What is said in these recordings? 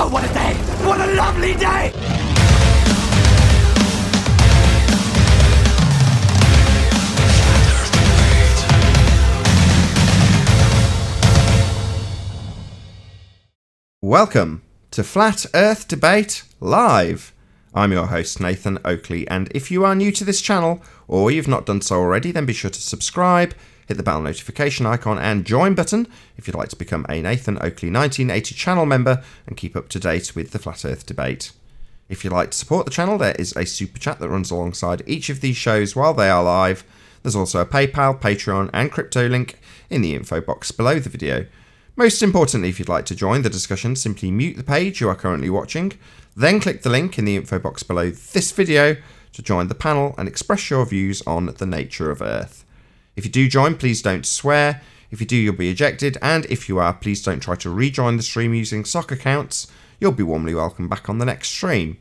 Oh, what a day! What a lovely day! Welcome to Flat Earth Debate Live. I'm your host Nathan Oakley, and if you are new to this channel, or you've not done so already, then be sure to subscribe, hit the bell notification icon and join button if you'd like to become a Nathan Oakley 1980 channel member and keep up to date with the Flat Earth Debate. If you'd like to support the channel, there is a super chat that runs alongside each of these shows while they are live. There's also a PayPal, Patreon and crypto link in the info box below the video. Most importantly, if you'd like to join the discussion, simply mute the page you are currently watching, then click the link in the info box below this video to join the panel and express your views on the nature of Earth. If you do join, please don't swear. If you do, you'll be ejected, and if you are, please don't try to rejoin the stream using sock accounts. You'll be warmly welcome back on the next stream.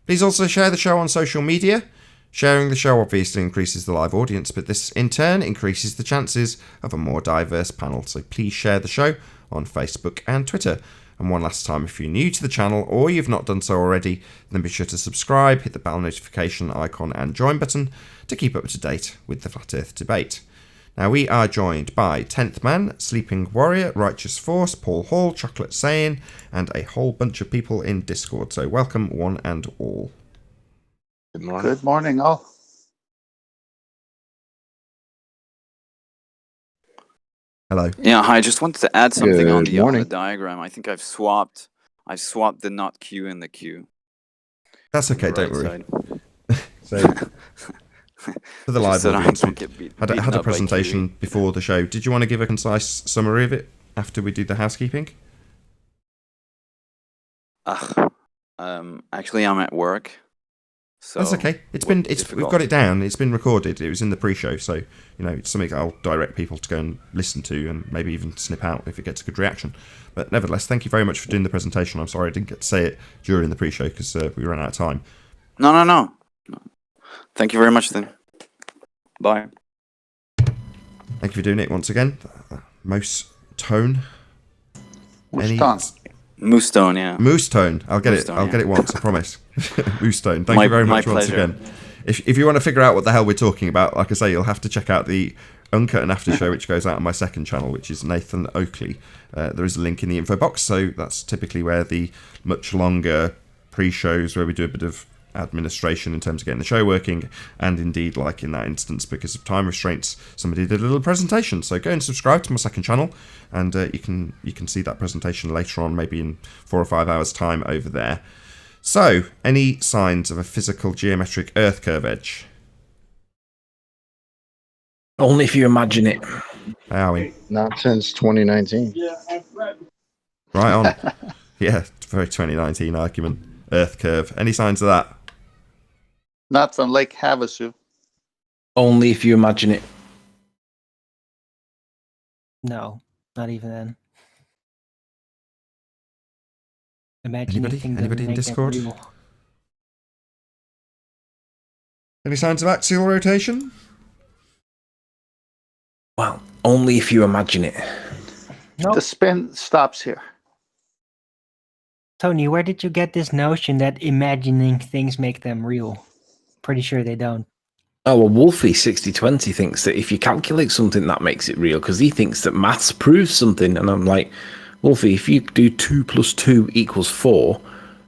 Please also share the show on social media. Sharing the show obviously increases the live audience, but this in turn increases the chances of a more diverse panel. So please share the show on Facebook and Twitter. And one last time, if you're new to the channel or you've not done so already, then be sure to subscribe, hit the bell notification icon and join button to keep up to date with the Flat Earth Debate. Now we are joined by 10th Man, Sleeping Warrior, Righteous Force, Paul Hall, Chocolate Saiyan, and a whole bunch of people in Discord. So welcome one and all. Good morning. Good morning, all. Hello. Yeah, hi. I just wanted to add something on Good the morning. diagram. I think I've swapped the not Q in the Q. That's okay, on the don't worry. right So, for the live Just so I audience, don't get had beaten a up by presentation before the show. Did you want to give a concise summary of it after we do the housekeeping? Ugh. Actually, I'm at work. So That's okay. We've got it down. It's been recorded. It was in the pre-show, so it's something I'll direct people to go and listen to, and maybe even snip out if it gets a good reaction. But nevertheless, thank you very much for doing the presentation. I'm sorry I didn't get to say it during the pre-show because we ran out of time. No. Thank you very much, then. Bye. Thank you for doing it once again. Moose Tone. Moose Stone, yeah. Moose Tone. I'll get Moose it. Tone, I'll yeah. get it once. I promise. Moose Tone. Thank you very much my once pleasure. again. If you want to figure out what the hell we're talking about, like I say, you'll have to check out the Uncut and After show, which goes out on my second channel, which is Nathan Oakley. There is a link in the info box, so that's typically where the much longer pre-shows, where we do a bit of administration in terms of getting the show working, and indeed, like in that instance, because of time restraints, somebody did a little presentation. So go and subscribe to my second channel, and you can see that presentation later on, maybe in 4 or 5 hours time over there. So, any signs of a physical geometric Earth curve edge? Only if you imagine it. Hey, Owen. Not since 2019. Right on. Yeah, very 2019 argument. Earth curve. Any signs of that? Not from Lake Havasu. Only if you imagine it. No, not even then. Imagine Anybody in Discord? Any signs of axial rotation? Well, only if you imagine it. Nope. The spin stops here. Tony, where did you get this notion that imagining things make them real? Pretty sure they don't. Oh, well, Wolfie 6020 thinks that if you calculate something, that makes it real, because he thinks that maths proves something. And I'm like, Wolfie, if you do 2 + 2 = 4,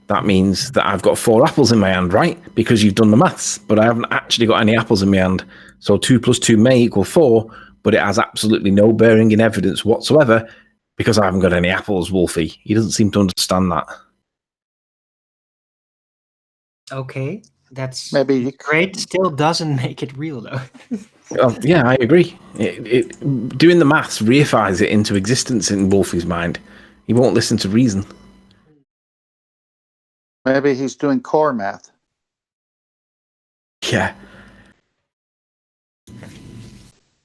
that means that I've got 4 apples in my hand, right? Because you've done the maths, but I haven't actually got any apples in my hand. So 2 + 2 may equal 4, but it has absolutely no bearing in evidence whatsoever because I haven't got any apples, Wolfie. He doesn't seem to understand that. Okay, that's Maybe great. Still doesn't make it real, though. Yeah, I agree. Doing the maths reifies it into existence in Wolfie's mind. He won't listen to reason. maybe he's doing core math. Yeah.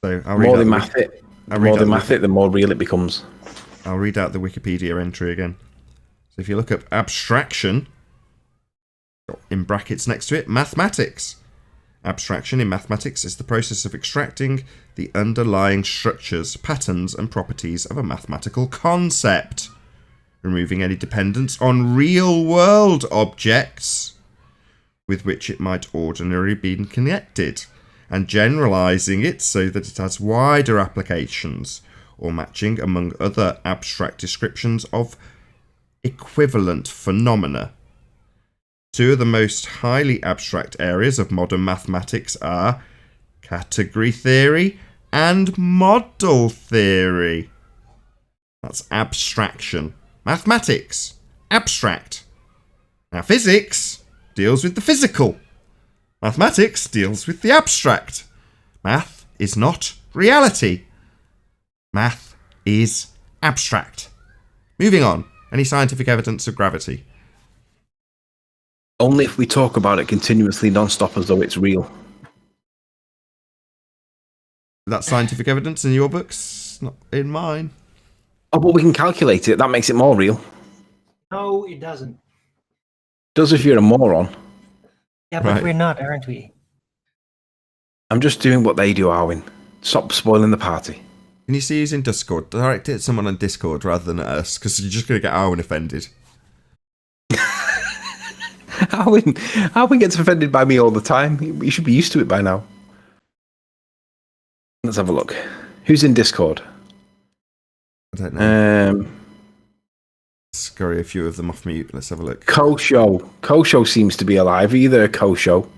So The more they math it, the more real it becomes. I'll read out the Wikipedia entry again. So if you look up abstraction, in brackets next to it, mathematics. Abstraction in mathematics is the process of extracting the underlying structures, patterns, and properties of a mathematical concept. removing any dependence on real-world objects with which it might ordinarily be connected, and generalizing it so that it has wider applications, or matching among other abstract descriptions of equivalent phenomena. Two of the most highly abstract areas of modern mathematics are category theory and model theory. That's abstraction. Mathematics, abstract. Now physics deals with the physical. Mathematics deals with the abstract. Math is not reality. Math is abstract. Moving on. Any scientific evidence of gravity? Only if we talk about it continuously non-stop as though it's real. That's scientific evidence in your books, not in mine. Oh, but we can calculate it. That makes it more real. No, it doesn't. Does if you're a moron. Yeah, but Right. we're not, aren't we? I'm just doing what they do, Arwin. Stop spoiling the party. Can you see who's in Discord? Direct it at someone on Discord rather than at us, because you're just going to get Arwen offended. Arwin gets offended by me all the time. You should be used to it by now. Let's have a look. Who's in Discord? I don't know. Um, Scurry a few of them off mute. Let's have a look. Kosho. Kosho seems to be alive. Are you there, Kosho?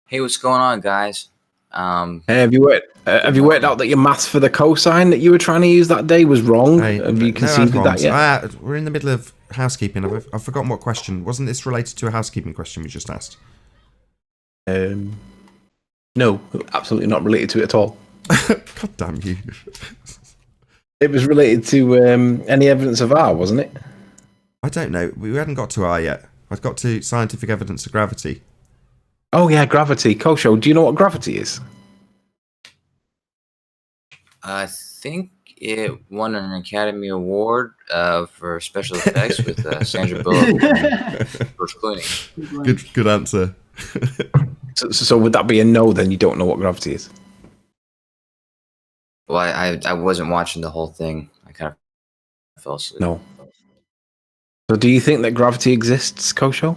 Hey, what's going on, guys? Hey, have you worked out that your maths for the cosine that you were trying to use that day was wrong? Hey, have you no conceded that advance. yet? We're in the middle of housekeeping. I've forgotten what question. Wasn't this related to a housekeeping question we just asked? No, absolutely not related to it at all. God damn you. It was related to any evidence of R, wasn't it? I don't know. We hadn't got to R yet. I've got to scientific evidence of gravity. Oh yeah, gravity. Kosho, do you know what gravity is? I think it won an Academy Award for special effects with Sandra Bullock and George Clooney. Good answer. So would that be a no? Then you don't know what gravity is. Well, I wasn't watching the whole thing. I kind of fell asleep. No. So do you think that gravity exists, Kosho?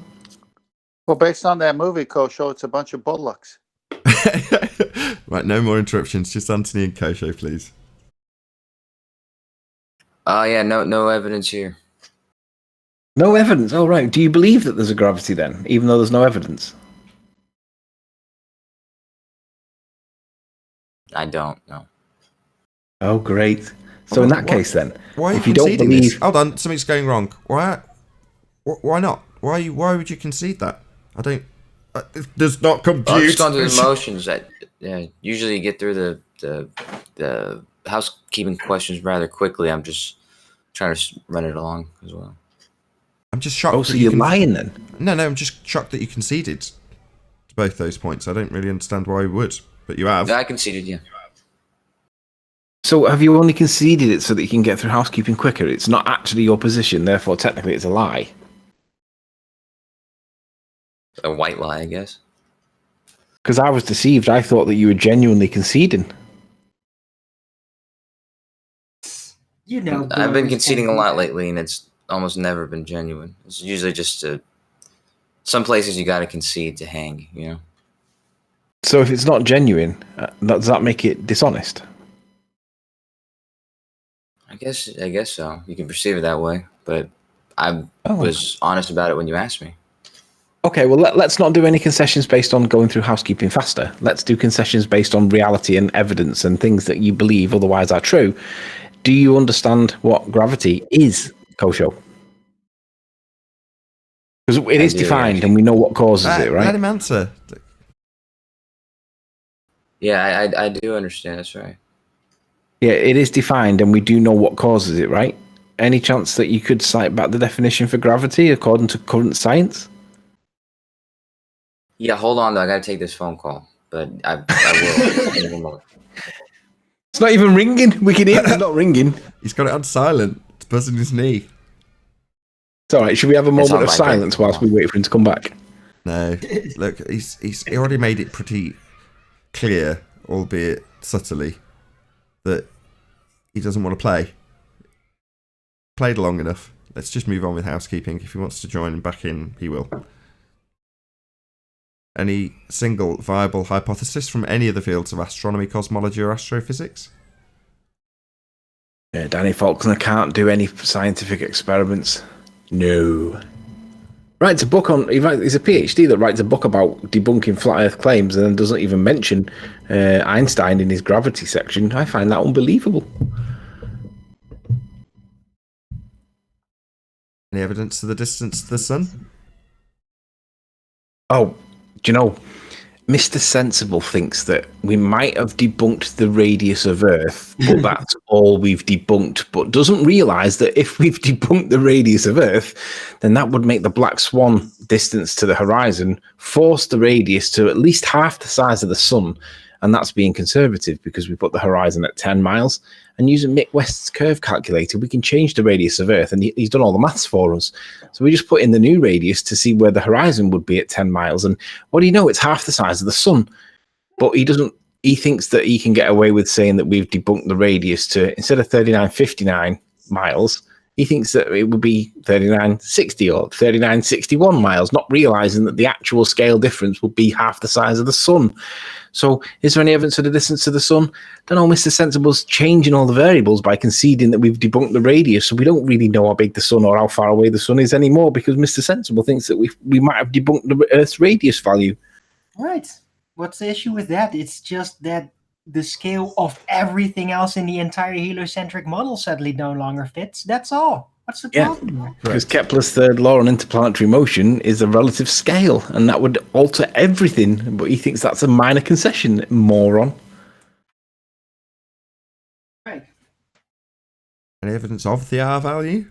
Well, based on that movie, Kosho, it's a bunch of bullocks. Right, no more interruptions. Just Anthony and Kosho, please. Yeah, no evidence here. No evidence. Oh right. Do you believe that there's a gravity then, even though there's no evidence? I don't know. Oh great. So in that case then, Why are if you you don't conceding believe, this? Hold on, something's going wrong. Why not? Why would you concede that? I don't. It does not compute. I've just gone through the motions. Usually you get through the housekeeping questions rather quickly. I'm just trying to run it along as well. I'm just shocked. oh, so you're lying then? No, I'm just shocked that you conceded to both those points. I don't really understand why you would, but you have. Yeah, I conceded, yeah. So have you only conceded it so that you can get through housekeeping quicker? It's not actually your position, therefore technically it's a lie. A white lie, I guess. Because I was deceived. I thought that you were genuinely conceding. You know, I've been conceding a lot lately, and it's almost never been genuine. It's usually just some places you got to concede to hang, you know? So if it's not genuine, does that make it dishonest? I guess so. You can perceive it that way, but I Oh. was honest about it when you asked me. Okay, well, let's not do any concessions based on going through housekeeping faster. Let's do concessions based on reality and evidence and things that you believe otherwise are true. Do you understand what gravity is, Kosho? Because it is do, defined yeah. and we know what causes it, Let right? him answer. Yeah, I do understand. That's right. Yeah, it is defined and we do know what causes it, right? Any chance that you could cite back the definition for gravity according to current science? Yeah, hold on, though. I got to take this phone call, but I will. in a moment. It's not even ringing. We can hear it's not ringing. He's got it on silent. It's buzzing his knee. It's all right. Should we have a It's moment on of vibrate. silence whilst we wait for him to come back? No, look, he already made it pretty clear, albeit subtly, that he doesn't want to play. played long enough. Let's just move on with housekeeping. If he wants to join back in, he will. Any single viable hypothesis from any of the fields of astronomy, cosmology, or astrophysics? Danny Faulkner can't do any scientific experiments. No. Writes a book on. He's a PhD that writes a book about debunking flat Earth claims and then doesn't even mention Einstein in his gravity section. I find that unbelievable. Any evidence to the distance to the sun? Oh, do you know, Mr. Sensible thinks that we might have debunked the radius of Earth, but that's all we've debunked, but doesn't realise that if we've debunked the radius of Earth, then that would make the black swan distance to the horizon force the radius to at least half the size of the sun, and that's being conservative because we put the horizon at 10 miles, and using Mick West's curve calculator, we can change the radius of Earth, and he's done all the maths for us. So we just put in the new radius to see where the horizon would be at 10 miles, and what do you know, it's half the size of the sun. But he thinks that he can get away with saying that we've debunked the radius to, instead of 3959 miles, he thinks that it would be 3960 or 3961 miles, not realizing that the actual scale difference would be half the size of the sun. So is there any evidence of the distance to the sun? Don't know, Mr. Sensible's changing all the variables by conceding that we've debunked the radius, so we don't really know how big the sun or how far away the sun is anymore because Mr. Sensible thinks that we might have debunked the Earth's radius value. Right. What's the issue with that? It's just that the scale of everything else in the entire heliocentric model suddenly no longer fits. That's all. What's the problem? Because Kepler's third law on interplanetary motion is a relative scale, and that would alter everything. But he thinks that's a minor concession, moron. Right. Any evidence of the R value?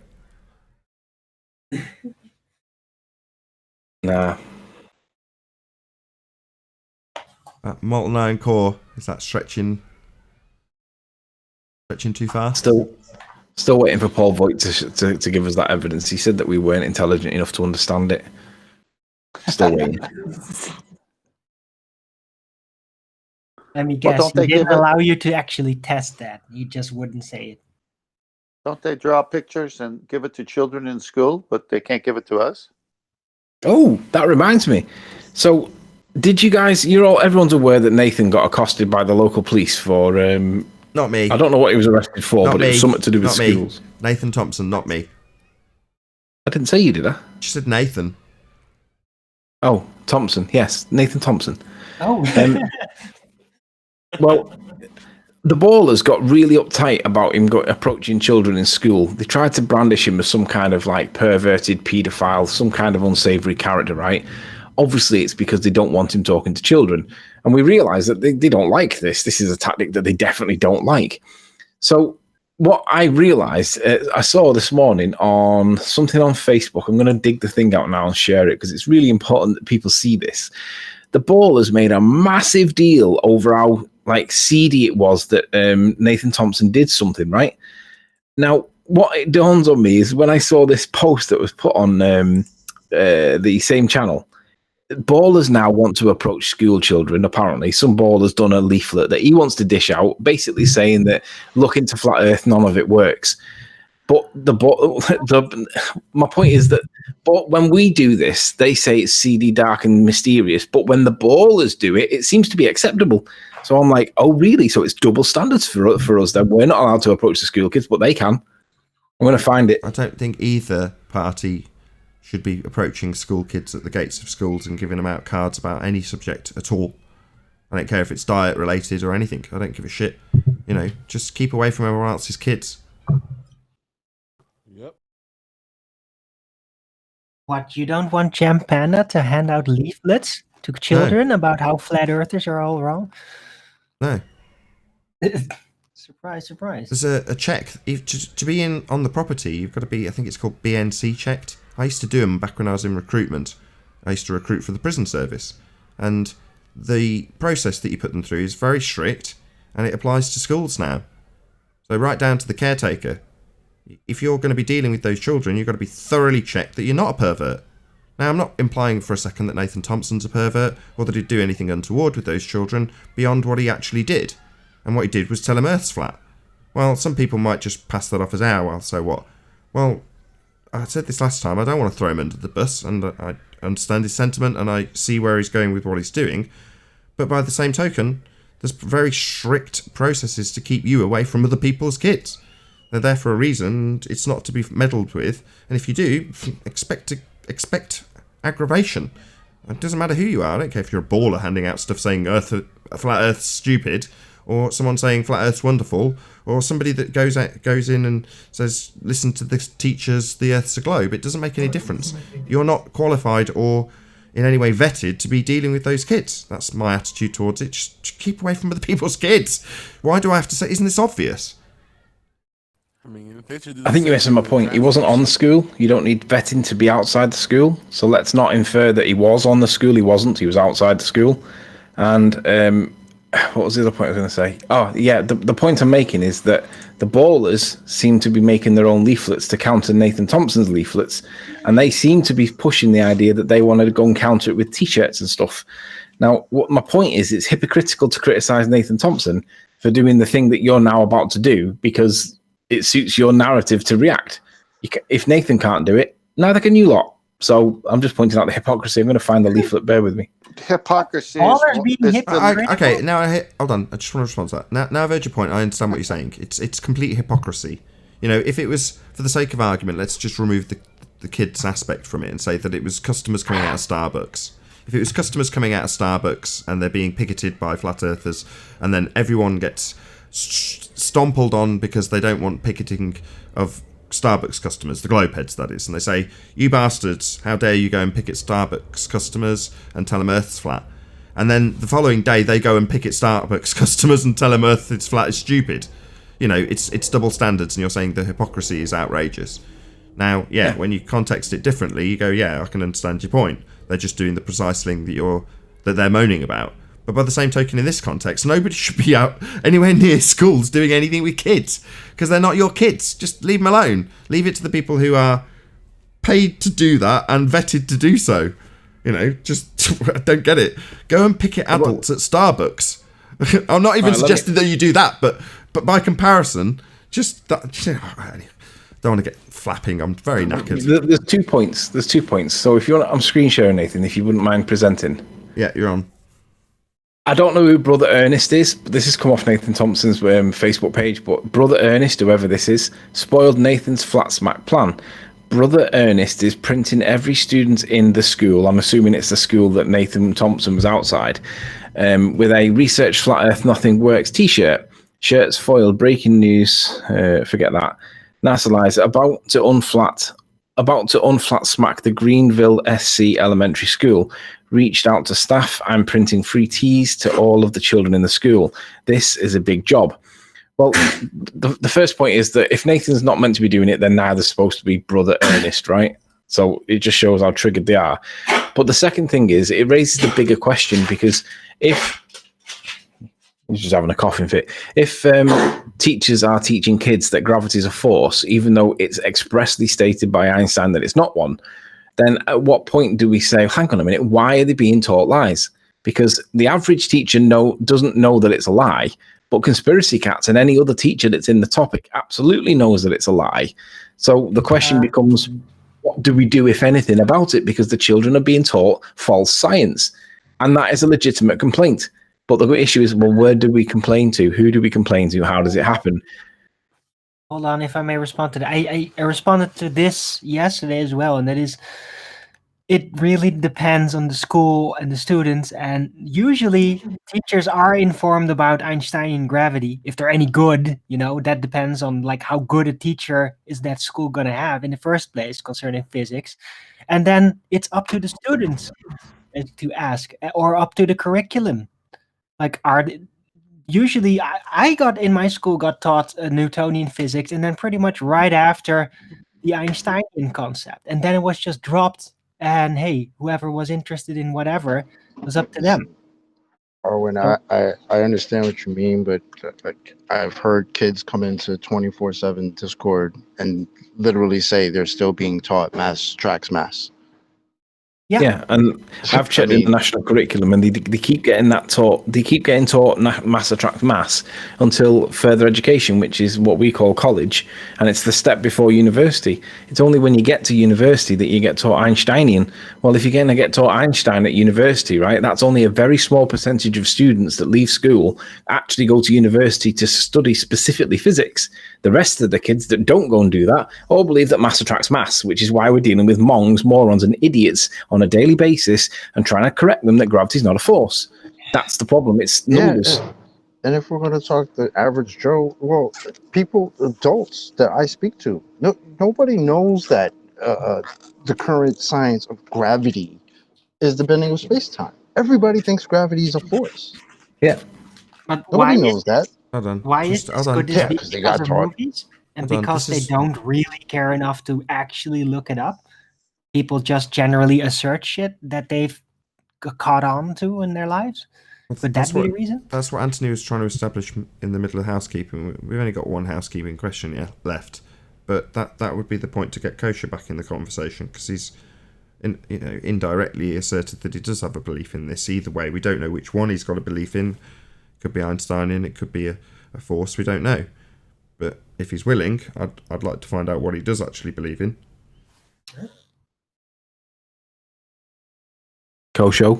Nah. That molten iron core, is that stretching too far? Still waiting for Paul Voigt to give us that evidence. He said that we weren't intelligent enough to understand it. Still waiting. Let me guess, don't he they didn't give it- allow you to actually test that. You just wouldn't say it. Don't they draw pictures and give it to children in school, but they can't give it to us? Oh, that reminds me. So, did you guys? Everyone's aware that Nathan got accosted by the local police for. Not me. I don't know what he was arrested for, Not but me. it was something to do with Not me. schools. Nathan Thompson, not me. I didn't say you, did I? She said Nathan. Oh, Thompson. Yes, Nathan Thompson. Oh. Well, the ballers got really uptight about him approaching children in school. They tried to brandish him as some kind of like perverted paedophile, some kind of unsavory character, right? Obviously, it's because they don't want him talking to children. And we realize that they don't like this. This is a tactic that they definitely don't like. So what I realized, I saw this morning on something on Facebook. I'm going to dig the thing out now and share it because it's really important that people see this. The ballers made a massive deal over how like seedy it was that Nathan Thompson did something, right? Now, what it dawns on me is when I saw this post that was put on the same channel, ballers now want to approach school children. Apparently, some baller's done a leaflet that he wants to dish out, basically saying that look into flat Earth, none of it works. But my point is that when we do this, they say it's seedy, dark, and mysterious. But when the ballers do it, it seems to be acceptable. So I'm like, oh, really? So it's double standards for us. Then we're not allowed to approach the school kids, but they can. I'm going to find it. I don't think either party should be approaching school kids at the gates of schools and giving them out cards about any subject at all. I don't care if it's diet related or anything. I don't give a shit. Just keep away from everyone else's kids. Yep. What, you don't want Champ Panda to hand out leaflets to children about how flat earthers are all wrong? No. Surprise, surprise. There's a check. To be in on the property, you've got to be, I think it's called BNC checked. I used to do them back when I was in recruitment. I used to recruit for the prison service. And the process that you put them through is very strict, and it applies to schools now. So right down to the caretaker. If you're going to be dealing with those children, you've got to be thoroughly checked that you're not a pervert. Now, I'm not implying for a second that Nathan Thompson's a pervert, or that he'd do anything untoward with those children beyond what he actually did. And what he did was tell them Earth's flat. Well, some people might just pass that off as, well, so what? Well, I said this last time, I don't want to throw him under the bus, and I understand his sentiment, and I see where he's going with what he's doing. But by the same token, there's very strict processes to keep you away from other people's kids. They're there for a reason, and it's not to be meddled with. And if you do, expect aggravation. It doesn't matter who you are. I don't care if you're a baller handing out stuff saying flat Earth's stupid, or someone saying flat Earth's wonderful, or somebody that goes in and says, listen to the teachers, the Earth's a globe. It doesn't make any difference. You're not qualified or in any way vetted to be dealing with those kids. That's my attitude towards it. Just keep away from other people's kids. Why do I have to say, isn't this obvious? I think you're missing my point. He wasn't on the school. You don't need vetting to be outside the school. So let's not infer that he was on the school. He wasn't. He was outside the school. And what was the other point I was going to say? Oh, yeah. The point I'm making is that the ballers seem to be making their own leaflets to counter Nathan Thompson's leaflets. And they seem to be pushing the idea that they wanted to go and counter it with T-shirts and stuff. Now, what my point is, it's hypocritical to criticize Nathan Thompson for doing the thing that you're now about to do because it suits your narrative to react. If Nathan can't do it, neither can you lot. So I'm just pointing out the hypocrisy. I'm going to find the leaflet. Bear with me. Hypocrisy Okay, now hold on. I just want to respond to that. Now I've heard your point. I understand what you're saying. It's complete hypocrisy. You know, if it was, for the sake of argument, let's just remove the kids aspect from it and say that it was customers coming out of Starbucks. If it was customers coming out of Starbucks and they're being picketed by flat earthers, and then everyone gets stompled on because they don't want picketing of Starbucks customers, the globeheads that is, and they say, you bastards, how dare you go and picket Starbucks customers and tell them Earth's flat, and then the following day they go and picket Starbucks customers and tell them Earth's flat is stupid. You know, it's double standards, and you're saying the hypocrisy is outrageous. Now, yeah, when you context it differently, you go, yeah, I can understand your point. They're just doing the precise thing that they're moaning about. But by the same token, in this context, nobody should be out anywhere near schools doing anything with kids, because they're not your kids. Just leave them alone. Leave it to the people who are paid to do that and vetted to do so. You know, just I don't get it. Go and picket adults at Starbucks. I'm not even suggesting that you do that, but by comparison, just that. I don't want to get flapping. I'm very knackered. There's 2 points. There's 2 points. So if you want, I'm screen sharing, Nathan. If you wouldn't mind presenting. Yeah, you're on. I don't know who Brother Ernest is, but this has come off Nathan Thompson's Facebook page. But Brother Ernest, whoever this is, spoiled Nathan's flat smack plan. Brother Ernest is printing every student in the school. I'm assuming it's the school that Nathan Thompson was outside, with a Research Flat Earth Nothing Works t-shirt. Shirts foiled, breaking news, forget that. NASA lies about to unflat smack the Greenville SC Elementary School. Reached out to staff. I'm printing free teas to all of the children in the school. This is a big job. Well, the first point is that if Nathan's not meant to be doing it, then neither's supposed to be Brother Ernest, right? So it just shows how triggered they are. But the second thing is, it raises the bigger question, because if he's just having a coughing fit, if teachers are teaching kids that gravity is a force, even though it's expressly stated by Einstein that it's not one, then at what point do we say, hang on a minute, why are they being taught lies? Because the average teacher doesn't know that it's a lie, but Conspiracy Cats and any other teacher that's in the topic absolutely knows that it's a lie. So the question becomes, what do we do, if anything, about it? Because the children are being taught false science, and that is a legitimate complaint. But the issue is, well, where do we complain to? Who do we complain to? How does it happen? Hold on, if I may respond to that. I responded to this yesterday as well, and that is, it really depends on the school and the students, and usually teachers are informed about Einsteinian gravity. If they're any good, that depends on like how good a teacher is that school going to have in the first place concerning physics. And then it's up to the students to ask, or up to the curriculum. Like, usually I got in my school got taught Newtonian physics, and then pretty much right after the Einsteinian concept, and then it was just dropped, and hey, whoever was interested in whatever, it was up to them. Owen, I understand what you mean, but like I've heard kids come into 24/7 Discord and literally say they're still being taught mass tracks mass. Yeah, and I've checked in the national curriculum, and they keep getting that taught. They keep getting taught mass attracts mass until further education, which is what we call college, and it's the step before university. It's only when you get to university that you get taught Einsteinian. Well, if you're going to get taught Einstein at university, right, that's only a very small percentage of students that leave school actually go to university to study specifically physics. The rest of the kids that don't go and do that all believe that mass attracts mass, which is why we're dealing with mongs, morons, and idiots on a daily basis and trying to correct them that gravity is not a force. That's the problem. It's numbers. Yeah. And if we're going to talk the average Joe, well, people, adults that I speak to, nobody knows that the current science of gravity is the bending of space-time. Everybody thinks gravity is a force. Yeah. But Nobody knows that. Hold on. Why is this? Could this Yeah, be 'cause they because got of taught. movies? And Hold on, because this they is- don't really care enough to actually look it up? People just generally assert shit that they've caught on to in their lives? Would that be the reason? That's what Anthony was trying to establish in the middle of housekeeping. We've only got one housekeeping question left, but that would be the point to get Kosher back in the conversation, because he's indirectly asserted that he does have a belief in this. Either way, we don't know which one he's got a belief in. It could be Einsteinian, it could be a force, we don't know. But if he's willing, I'd like to find out what he does actually believe in. Kosher.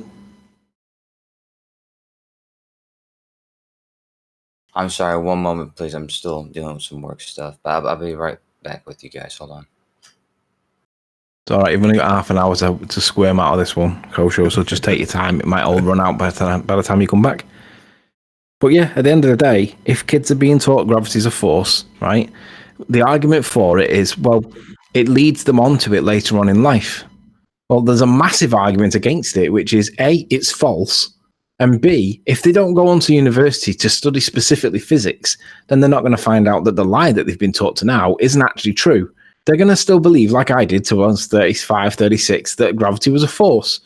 I'm sorry, one moment, please. I'm still dealing with some work stuff, but I'll be right back with you guys. Hold on. It's all right. You've only got half an hour to squirm out of this one, Kosher, so just take your time. It might all run out by the time you come back. But yeah, at the end of the day, if kids are being taught gravity is a force, right, the argument for it is, well, it leads them onto it later on in life. Well, there's a massive argument against it, which is A, it's false, and B, if they don't go on to university to study specifically physics, then they're not going to find out that the lie that they've been taught to now isn't actually true. They're going to still believe, like I did till I was 35, 36, that gravity was a force.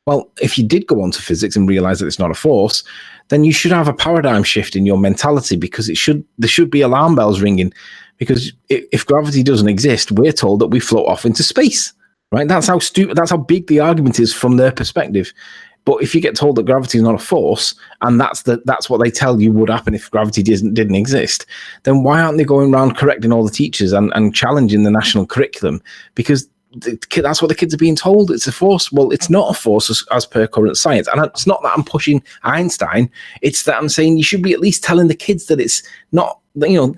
Well, if you did go on to physics and realize that it's not a force, then you should have a paradigm shift in your mentality, because there should be alarm bells ringing. Because if gravity doesn't exist, we're told that we float off into space, right? That's how big the argument is from their perspective. But if you get told that gravity is not a force, and that's what they tell you would happen if gravity didn't exist, then why aren't they going around correcting all the teachers and challenging the national curriculum? Because that's what the kids are being told. It's a force. Well, it's not a force as per current science. And it's not that I'm pushing Einstein. It's that I'm saying you should be at least telling the kids that it's not,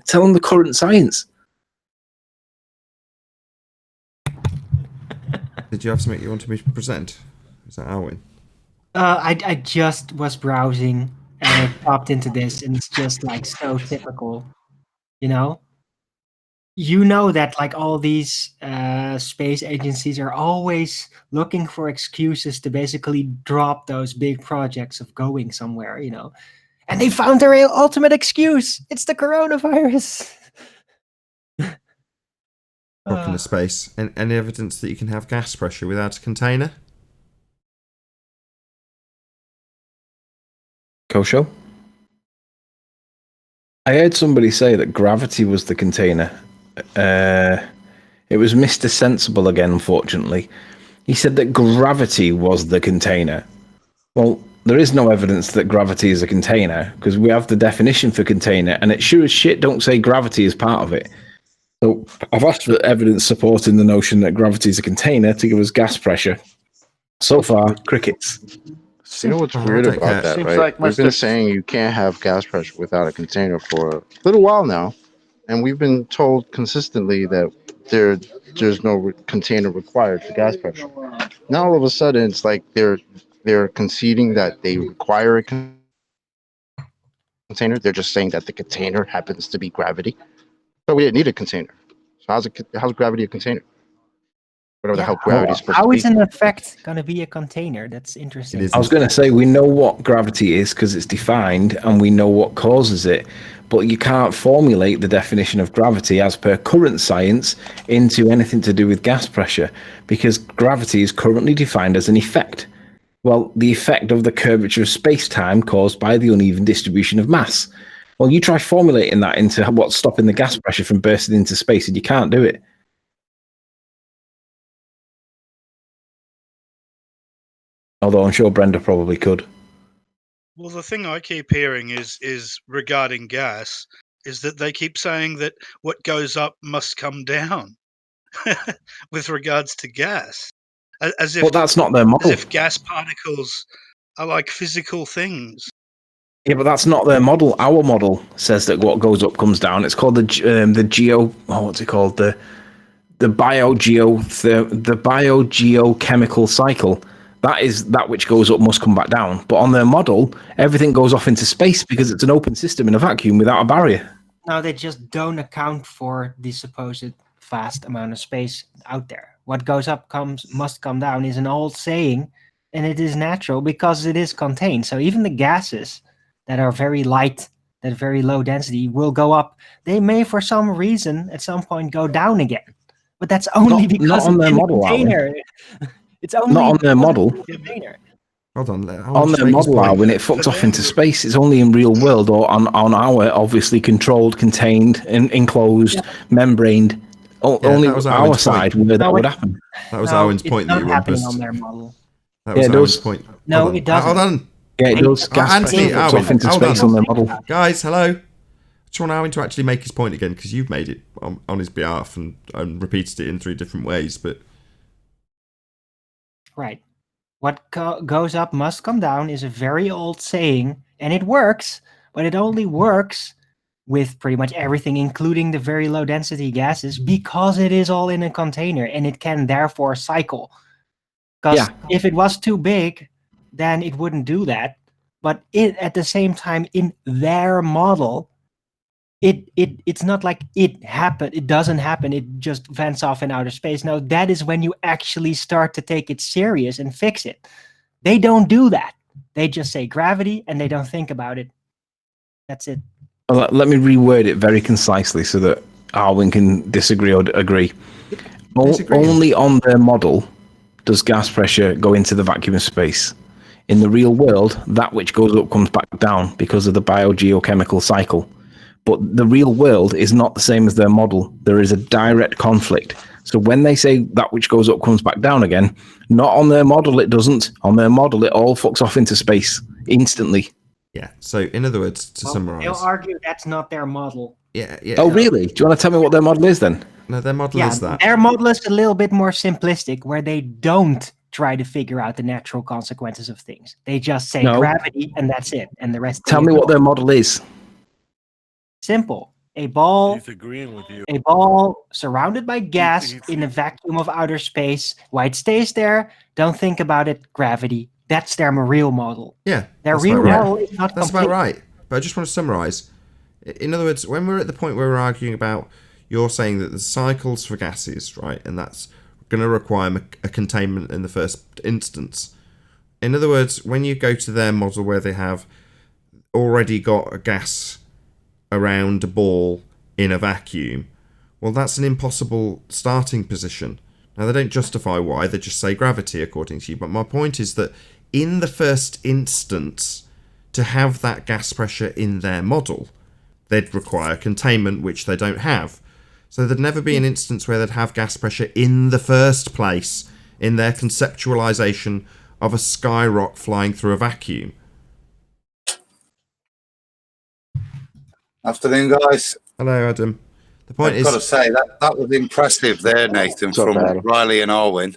tell them the current science. Did you have something you wanted me to present? Is that Alwyn? I just was browsing and I popped into this, and it's just like so typical, You know that like all these space agencies are always looking for excuses to basically drop those big projects of going somewhere, And they found their ultimate excuse. It's the coronavirus. Rock into space. And any evidence that you can have gas pressure without a container? Kosho? I heard somebody say that gravity was the container. It was Mr. Sensible again, unfortunately. He said that gravity was the container. Well, there is no evidence that gravity is a container, because we have the definition for container, and it sure as shit don't say gravity is part of it. So I've asked for evidence supporting the notion that gravity is a container to give us gas pressure. So far, crickets. You know what's weird about that, Seems right? like We've been Mr. saying you can't have gas pressure without a container for a little while now, and we've been told consistently that there's no container required for gas pressure. Now all of a sudden, it's like they're conceding that they require a container. They're just saying that the container happens to be gravity, but we didn't need a container. So how's gravity a container? Whatever the hell gravity is supposed to How be. is an effect going to be a container? That's interesting. It is. I was going to say, we know what gravity is because it's defined, and we know what causes it, but you can't formulate the definition of gravity as per current science into anything to do with gas pressure, because gravity is currently defined as an effect. Well, the effect of the curvature of space-time caused by the uneven distribution of mass. Well, you try formulating that into what's stopping the gas pressure from bursting into space, and you can't do it. Although I'm sure Brenda probably could. Well, the thing I keep hearing is regarding gas is that they keep saying that what goes up must come down with regards to gas, as if But that's not their as model. if gas particles are like physical things. Yeah, but that's not their model. Our model says that what goes up comes down. It's called the what's it called? The biogeochemical cycle. That is that which goes up must come back down. But on their model, everything goes off into space because it's an open system in a vacuum without a barrier. No, they just don't account for the supposed vast amount of space out there. What goes up must come down is an old saying, and it is natural because it is contained. So even the gases that are very light, that are very low density, will go up. They may, for some reason, at some point go down again. But that's only because not on it's their in model, a container. It's only not on their model. Container. Hold on. On their model, when it fucks off into space, it's only in real world or on our obviously controlled, contained, enclosed, membraned. Only our side where that would happen. That was Owen's point that you happening rumpused. on their model. That was Owen's point. No, it doesn't. Hold on. Yeah, it does. Gas Anthony, fucks off into space on their model. Guys, hello. I just want Owen to actually make his point again because you've made it on his behalf and repeated it in 3 different ways. But right. What goes up must come down is a very old saying, and it works, but it only works with pretty much everything, including the very low density gases, because it is all in a container, and it can therefore cycle. Because if it was too big, then it wouldn't do that. But at the same time, in their model, it's not like it happened. It doesn't happen. It just vents off in outer space. Now, that is when you actually start to take it serious and fix it. They don't do that. They just say gravity, and they don't think about it. That's it. Well, let me reword it very concisely so that Arwin can disagree or agree. Only on their model does gas pressure go into the vacuum of space. In the real world, that which goes up comes back down because of the biogeochemical cycle. But the real world is not the same as their model. There is a direct conflict. So when they say that which goes up comes back down again, not on their model it doesn't. On their model, it all fucks off into space instantly. Yeah. So in other words, to summarize, they'll argue that's not their model. Yeah. Oh, really? Do you want to tell me what their model is then? No, their model is that. Their model is a little bit more simplistic, where they don't try to figure out the natural consequences of things. They just say gravity, and that's it. And the rest. Tell me what their model is. Simple. A ball. He's agreeing with you. A ball surrounded by gas in a vacuum of outer space. Why it stays there? Don't think about it. Gravity. That's their real model. Yeah. Their real model is not. That's about right. But I just want to summarize. In other words, when we're at the point where we're arguing about, you're saying that there's cycles for gases, right? And that's going to require a containment in the first instance. In other words, when you go to their model where they have already got a gas around a ball in a vacuum, well, that's an impossible starting position. Now, they don't justify why, they just say gravity, according to you. But my point is that in the first instance, to have that gas pressure in their model, they'd require containment, which they don't have. So there'd never be an instance where they'd have gas pressure in the first place in their conceptualization of a skyrock flying through a vacuum. Afternoon, guys. Hello, Adam. The point I've got to say that was impressive there, Nathan, from Riley and Arwin,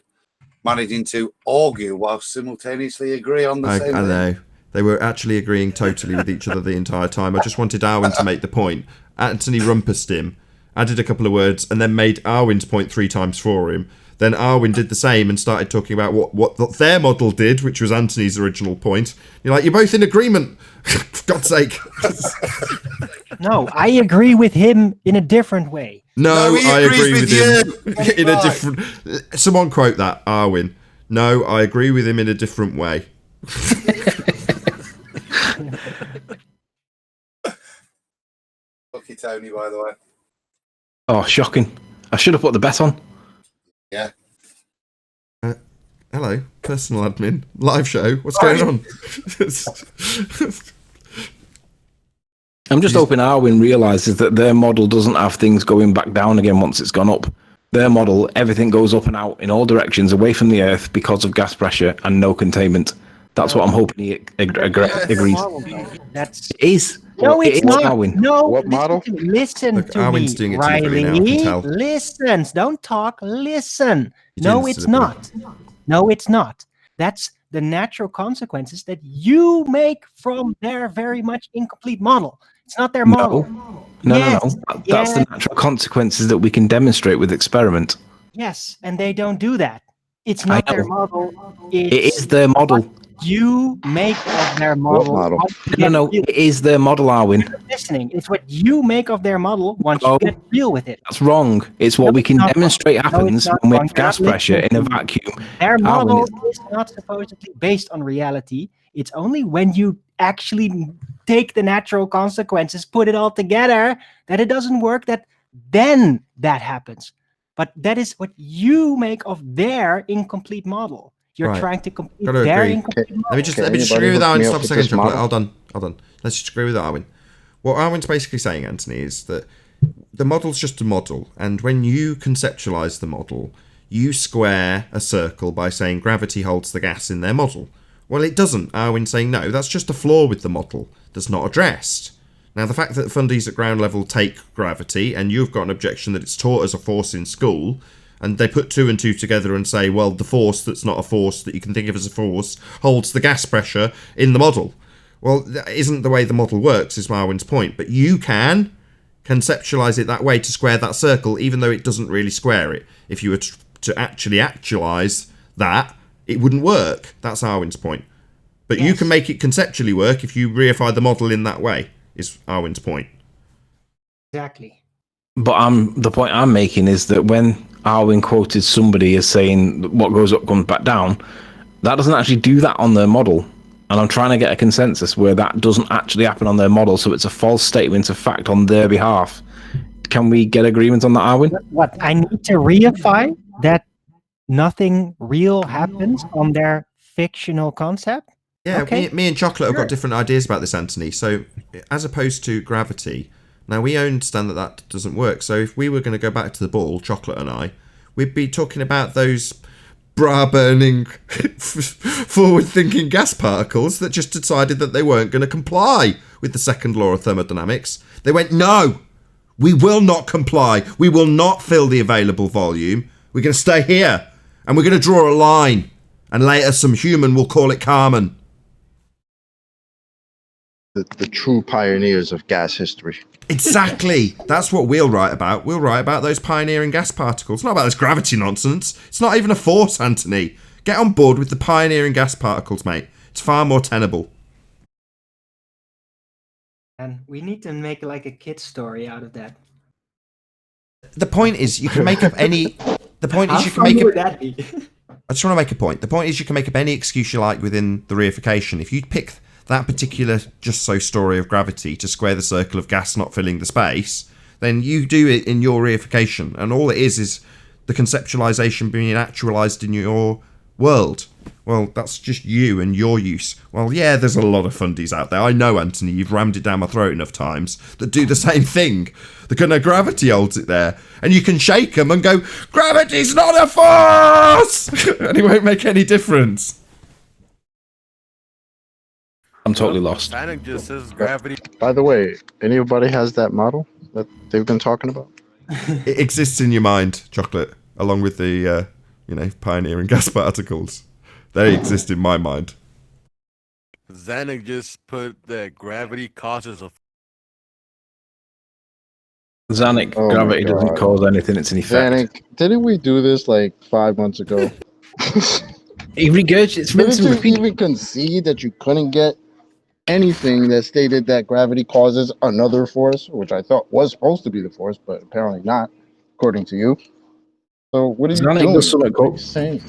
managing to argue while simultaneously agree on the same thing. I know. They were actually agreeing totally with each other the entire time. I just wanted Arwin to make the point. Anthony rumpused him, added a couple of words, and then made Arwin's point 3 times for him. Then Arwin did the same and started talking about what their model did, which was Anthony's original point. You're like, you're both in agreement. For God's sake. No, I agree with him in a different way. No, I agree with him in a different... Someone quote that, Arwin. No, I agree with him in a different way. Lucky Tony, by the way. Oh, shocking. I should have put the bet on. Yeah. Hello, personal admin, live show. What's going on? I'm just hoping Arwin realises that their model doesn't have things going back down again once it's gone up. Their model, everything goes up and out in all directions away from the Earth because of gas pressure and no containment. That's what I'm hoping he agrees. That's It is. no, It it's is, not. Darwin. No, What model? listen Look, to Arwin's me, doing it deliberately now, I can Riley. tell. Listen, don't talk. Listen. He's No, doing this it's deliberately. not. No, it's not. That's the natural consequences that you make from their very much incomplete model. It's not their model. No. Yes, That's the natural consequences that we can demonstrate with experiment. yes, and they don't do that. It's not their model. It is their model. what you make of their model. model? once you get No, real- it is their model, Arwin. Listening. It's what you make of their model once No. you get real with it. That's wrong. It's what No, we it's can not demonstrate wrong. No, happens it's not when we wrong. have You're gas not pressure in listening a to me. vacuum. Their Arwin, model is not supposedly based on reality. It's only when you actually take the natural consequences, put it all together, that it doesn't work, that then that happens. But that is what you make of their incomplete model. You're Right. trying to complete Gotta their agree. incomplete model. Let me just Can agree with anybody hook Arwin. me Stop up a with second, this Chocolate. model? Hold on. Let's just agree with Arwin. What Arwin's basically saying, Anthony, is that the model's just a model, and when you conceptualize the model, you square a circle by saying gravity holds the gas in their model. Well, it doesn't. Arwin's saying no, that's just a flaw with the model that's not addressed. Now, the fact that fundies at ground level take gravity, and you've got an objection that it's taught as a force in school, and they put two and two together and say, well, the force that's not a force that you can think of as a force holds the gas pressure in the model. Well, that isn't the way the model works, is Marwin's point. But you can conceptualize it that way to square that circle, even though it doesn't really square it. If you were to actually actualize that, it wouldn't work. That's Arwin's point. But you can make it conceptually work if you reify the model in that way, is Arwin's point. Exactly. But the point I'm making is that when Arwin quoted somebody as saying what goes up comes back down, that doesn't actually do that on their model. And I'm trying to get a consensus where that doesn't actually happen on their model, so it's a false statement of fact on their behalf. Can we get agreement on that, Arwin? What I need to reify that nothing real happens on their fictional concept. Yeah, Okay. me and Chocolate have got different ideas about this, Anthony. So, as opposed to gravity, now we understand that that doesn't work. So, if we were going to go back to the ball, Chocolate and I, we'd be talking about those bra-burning, forward-thinking gas particles that just decided that they weren't going to comply with the second law of thermodynamics. They went, no, we will not comply. We will not fill the available volume. We're going to stay here, and we're going to draw a line. And later, some human will call it Carmen. The true pioneers of gas history. Exactly. That's what we'll write about. We'll write about those pioneering gas particles. Not about this gravity nonsense. It's not even a force, Anthony. Get on board with the pioneering gas particles, mate. It's far more tenable. And we need to make like a kid's story out of that. The point is, you can make up any... The point is, How you can funny make would up... that be? I just want to make a point. The point is, you can make up any excuse you like within the reification. If you pick that particular just so story of gravity to square the circle of gas not filling the space, then you do it in your reification. And all it is the conceptualization being actualized in your world. Well, that's just you and your use. Well, yeah, there's a lot of fundies out there. I know, Anthony, you've rammed it down my throat enough times that do the same thing. The kind of gravity holds it there. And you can shake them and go, gravity's not a force! And it won't make any difference. I'm totally lost. Panic just says gravity. By the way, anybody has that model that they've been talking about? It exists in your mind, Chocolate, along with the, pioneering gas particles. They exist in my mind. Zanuck just put that gravity causes a. Zanuck, Oh my gravity doesn't God. cause anything, it's an effect. Zanuck, didn't we do this like 5 months ago? He regurgitates, rinse Didn't and you repeat. even concede that you couldn't get anything that stated that gravity causes another force, which I thought was supposed to be the force, but apparently not, according to you? So what are you Zanuck doing? does something What are you called saying?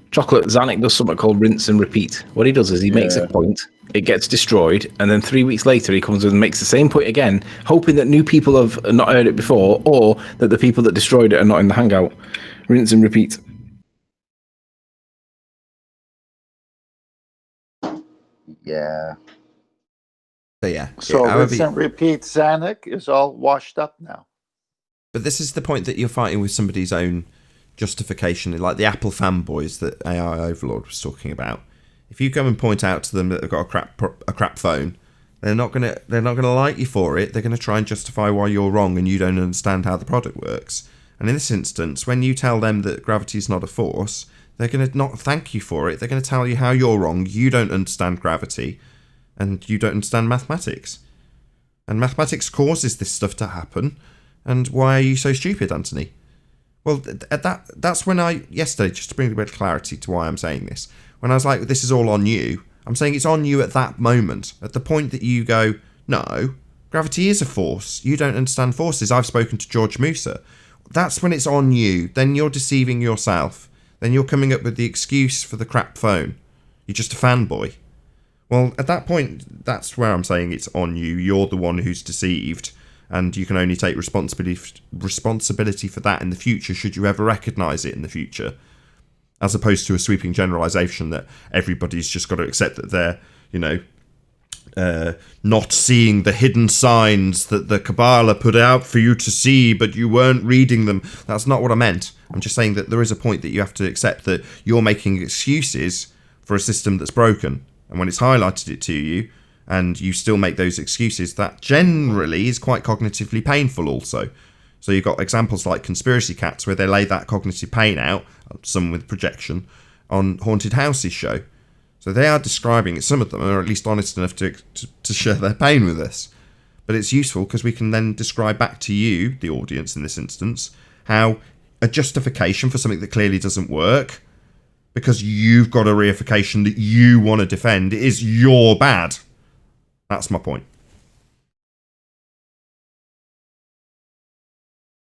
Chocolate. Zanuck does something called rinse and repeat. What he does is he makes a point, it gets destroyed, and then 3 weeks later he comes and makes the same point again, hoping that new people have not heard it before, or that the people that destroyed it are not in the hangout. Rinse and repeat. Yeah. So yeah. So however rinse and repeat Zanuck is all washed up now. But this is the point that you're fighting with somebody's own justification, like the Apple fanboys that AI Overlord was talking about. If you go and point out to them that they've got a crap phone, they're not gonna like you for it. They're gonna try and justify why you're wrong and you don't understand how the product works. And in this instance, when you tell them that gravity is not a force, they're gonna not thank you for it. They're gonna tell you how you're wrong. You don't understand gravity, and you don't understand mathematics. And mathematics causes this stuff to happen. And why are you so stupid, Anthony? Well, that's when yesterday, just to bring a bit of clarity to why I'm saying this, when I was like, this is all on you, I'm saying it's on you at that moment, at the point that you go, no, gravity is a force. You don't understand forces. I've spoken to George Musa. That's when it's on you. Then you're deceiving yourself. Then you're coming up with the excuse for the crap phone. You're just a fanboy. Well, at that point, that's where I'm saying it's on you. You're the one who's deceived. And you can only take responsibility for that in the future, should you ever recognise it in the future, as opposed to a sweeping generalisation that everybody's just got to accept that they're, not seeing the hidden signs that the Kabbalah put out for you to see, but you weren't reading them. That's not what I meant. I'm just saying that there is a point that you have to accept that you're making excuses for a system that's broken, and when it's highlighted it to you, and you still make those excuses, that generally is quite cognitively painful also. So you've got examples like Conspiracy Cats, where they lay that cognitive pain out, some with projection, on Haunted Houses show. So they are describing it, some of them are at least honest enough to share their pain with us. But it's useful because we can then describe back to you, the audience in this instance, how a justification for something that clearly doesn't work, because you've got a reification that you want to defend, is your bad. That's my point.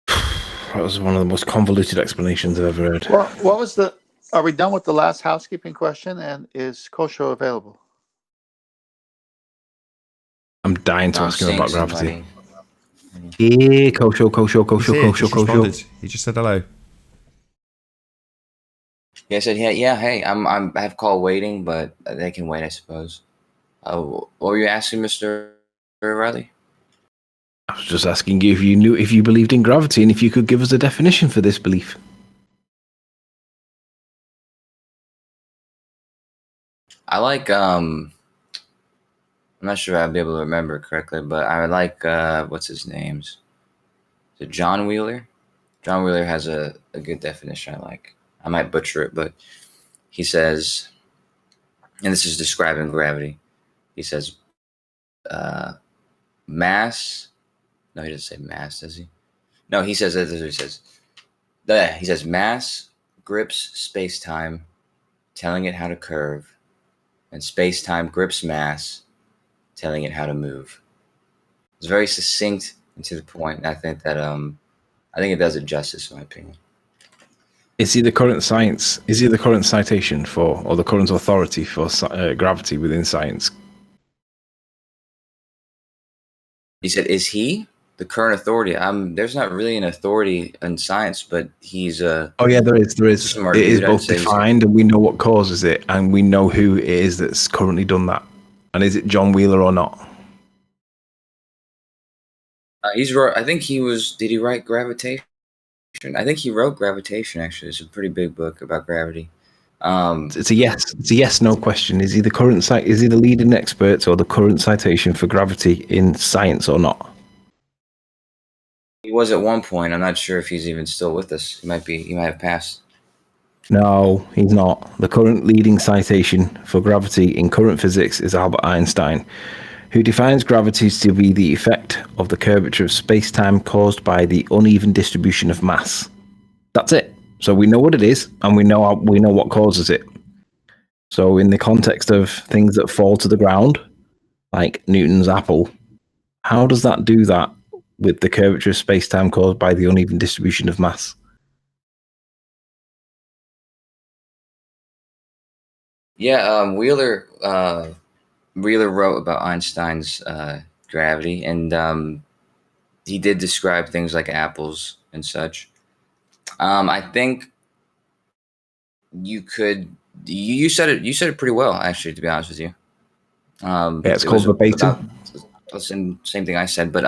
That was one of the most convoluted explanations I've ever heard. Well, what was the? Are we done with the last housekeeping question? And is Kosho available? I'm dying to I'm ask him seeing about gravity. somebody. Yeah, Kosho. Responded. He just said hello. Yeah, I said, yeah. Hey, I have call waiting, but they can wait, I suppose. What were you asking, Mr. Riley? I was just asking you if you believed in gravity and if you could give us a definition for this belief. I like I'm not sure I'll be able to remember correctly, but I like what's his name? Is it John Wheeler? John Wheeler has a good definition I like. I might butcher it, but he says, and this is describing gravity. He says mass. No, he doesn't say mass, does he? No, he says this is what he says. He says mass grips space-time, telling it how to curve, and space-time grips mass, telling it how to move. It's very succinct and to the point. And I think that I think it does it justice, in my opinion. Is he the current science? Is he the current citation for, or the current authority for gravity within science? He said, "Is he the current authority?" There's not really an authority in science, but he's Oh yeah, there is. There is. It is both defined, and we know what causes it, and we know who it is that's currently done that. And is it John Wheeler or not? I think he was. Did he write Gravitation? I think he wrote Gravitation. Actually, it's a pretty big book about gravity. It's a yes. It's a yes/no question. Is he the current Is he the leading expert or the current citation for gravity in science or not? He was at one point. I'm not sure if he's even still with us. He might be. He might have passed. No, he's not. The current leading citation for gravity in current physics is Albert Einstein, who defines gravity to be the effect of the curvature of space-time caused by the uneven distribution of mass. That's it. So we know what it is, and we know what causes it. So in the context of things that fall to the ground, like Newton's apple, how does that do that with the curvature of space-time caused by the uneven distribution of mass? Yeah, Wheeler wrote about Einstein's gravity, and he did describe things like apples and such. I think you said it pretty well, actually, to be honest with you. Yeah, it's called verbatim. Listen, same thing I said, but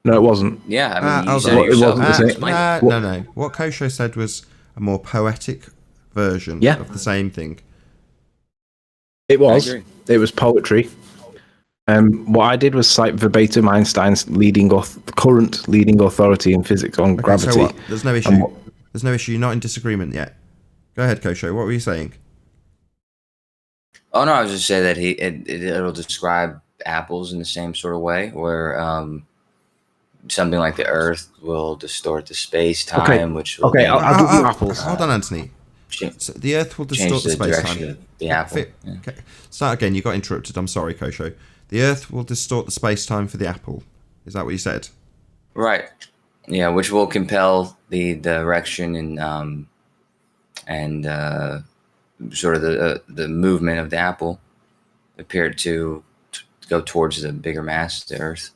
No, it wasn't. Yeah, I mean, you hold said on. it yourself. wasn't the same. Explain it. No. What Kosho said was a more poetic version Yeah. of the same thing. It was. agree. It was poetry. What I did was cite verbatim Einstein's current leading authority in physics on gravity. So what? There's no issue. And what- There's no issue. You're not in disagreement yet. Go ahead, Kosho. What were you saying? Oh no, I was just saying that it'll describe apples in the same sort of way, where something like the Earth will distort the space time, which will Okay, then I'll give you apples. Hold on, Anthony. So the Earth will change distort the the space direction time. of the apple. Yeah. Okay. Start again. You got interrupted. I'm sorry, Kosho. The Earth will distort the space time for the apple. Is that what you said? Right. Yeah, which will compel the direction and sort of the movement of the apple appeared to go towards the bigger mass, the Earth.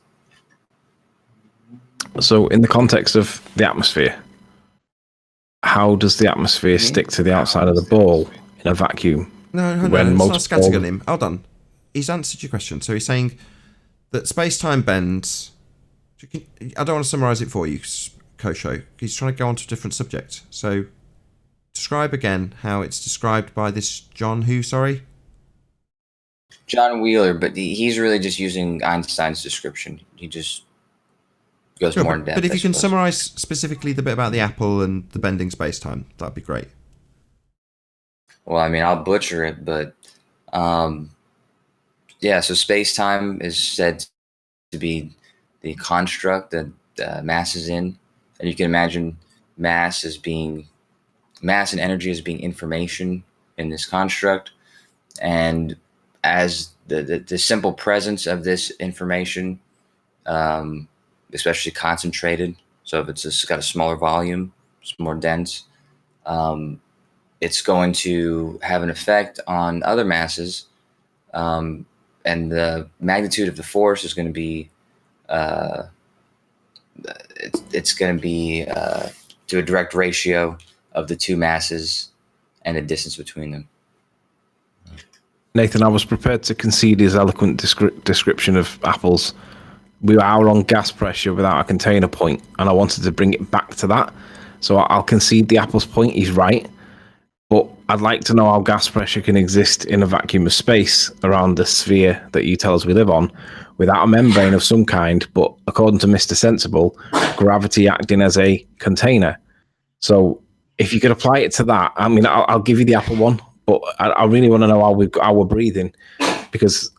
So, in the context of the atmosphere, how does the atmosphere stick to the outside of the ball in a vacuum? No. It's not scattergun him. Hold on. He's answered your question. So he's saying that space-time bends. I don't want to summarize it for you, Kosho. He's trying to go on to a different subject. So describe again how it's described by this John who, sorry? John Wheeler, but he's really just using Einstein's description. He just goes more in depth. But if I you can suppose. summarize specifically the bit about the apple and the bending space-time, that'd be great. Well, I mean, I'll butcher it, but yeah, so space-time is said to be the construct that mass is in. And you can imagine mass and energy as being information in this construct. And as the simple presence of this information, especially concentrated, so if it's got a smaller volume, it's more dense, it's going to have an effect on other masses, and the magnitude of the force is going to be it's going to be to a direct ratio of the two masses and the distance between them. Nathan, I was prepared to concede his eloquent description of apples. We were on gas pressure without a container point, and I wanted to bring it back to that. So I'll concede the apples point. He's right. But I'd like to know how gas pressure can exist in a vacuum of space around the sphere that you tell us we live on without a membrane of some kind, but according to Mr. Sensible, gravity acting as a container. So if you could apply it to that, I mean, I'll give you the apple one, but I really want to know how we're breathing, because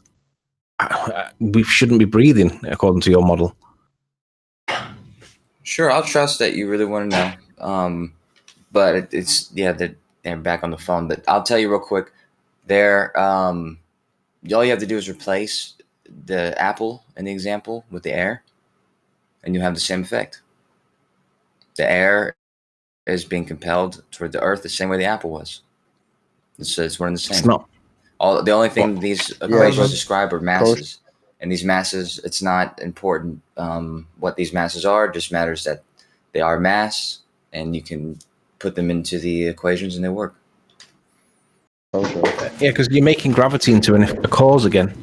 we shouldn't be breathing according to your model. Sure, I'll trust that you really want to know. But they're back on the phone. But I'll tell you real quick. All you have to do is replace the apple in the example with the air, and you have the same effect. The air is being compelled toward the Earth the same way the apple was. It's one and the same. It's not. The only thing these equations describe are masses. And these masses, it's not important what these masses are. It just matters that they are mass, and you can put them into the equations and they work. Yeah, because you're making gravity into a cause again.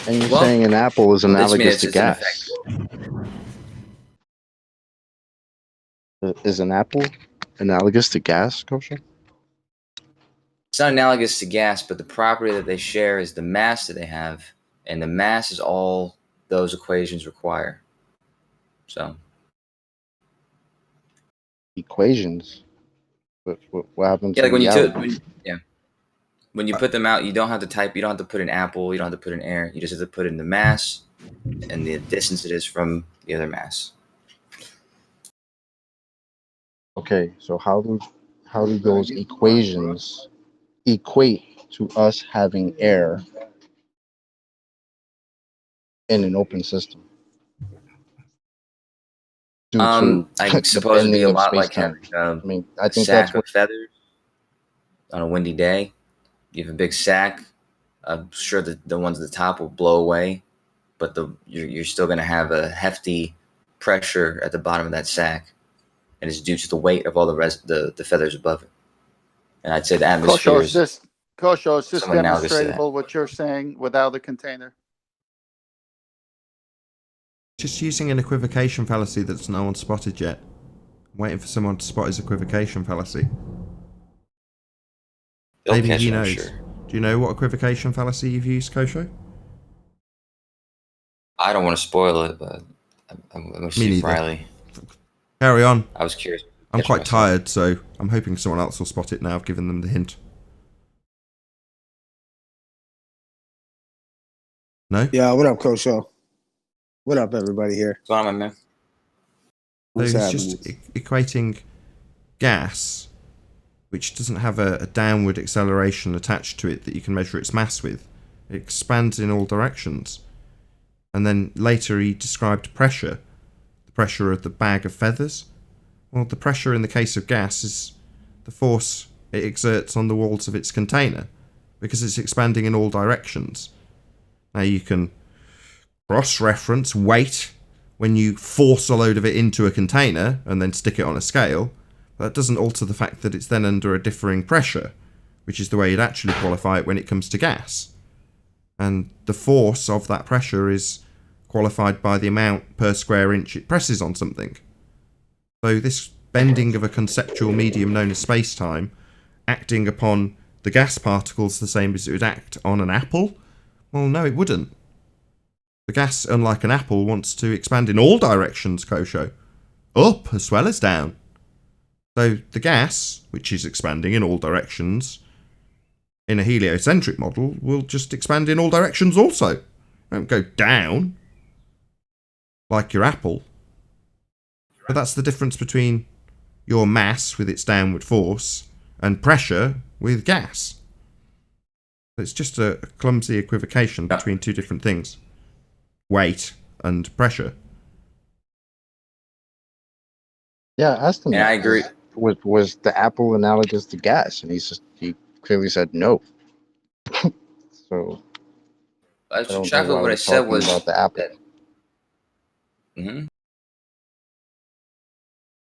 And you're saying an apple is analogous to it's an gas. Is an apple analogous to gas, Kosher? It's not analogous to gas, but the property that they share is the mass that they have, and the mass is all those equations require. So Equations. What happens? yeah, like in when reality? when you put them out, you don't have to type. You don't have to put in apple. You don't have to put in air. You just have to put in the mass and the distance it is from the other mass. Okay, so how do those equations equate to us having air in an open system? I suppose it'd be a lot like space-time. having I mean, I think sack that's what of feathers on a windy day. You have a big sack. I'm sure that the ones at the top will blow away, but you're still going to have a hefty pressure at the bottom of that sack, and it's due to the weight of all the feathers above it. And I'd say the atmosphere Kosho, is this somewhat analogous to that. demonstratable what you're saying without a container? Just using an equivocation fallacy that's no one spotted yet. I'm waiting for someone to spot his equivocation fallacy. They'll Maybe catch he it, I'm knows. sure. Do you know what equivocation fallacy you've used, Kosho? I don't want to spoil it, but I'm going to see if neither. Riley. Carry on. I was curious. I'm Catch quite myself. tired, so I'm hoping someone else will spot it now. I've given them the hint. No? Yeah, what up, Coach Show? What up, everybody here? What's going on, my man? So What's he's happening? just equating gas, which doesn't have a downward acceleration attached to it that you can measure its mass with. It expands in all directions. And then later he described pressure, the pressure of the bag of feathers. Well, the pressure in the case of gas is the force it exerts on the walls of its container, because it's expanding in all directions. Now you can cross-reference weight when you force a load of it into a container and then stick it on a scale. That doesn't alter the fact that it's then under a differing pressure, which is the way you'd actually qualify it when it comes to gas. And the force of that pressure is qualified by the amount per square inch it presses on something. So this bending of a conceptual medium known as space-time, acting upon the gas particles the same as it would act on an apple? Well, no, it wouldn't. The gas, unlike an apple, wants to expand in all directions, Kosho. Up as well as down. So the gas, which is expanding in all directions, in a heliocentric model, will just expand in all directions also. It won't go down, like your apple. But that's the difference between your mass with its downward force and pressure with gas. It's just a clumsy equivocation between two different things. Weight and pressure. Yeah, I asked him. Yeah, I that. agree. Was the apple analogous to gas? And he clearly said no. So I don't know Chocolate, why what we're I said talking was about the apple.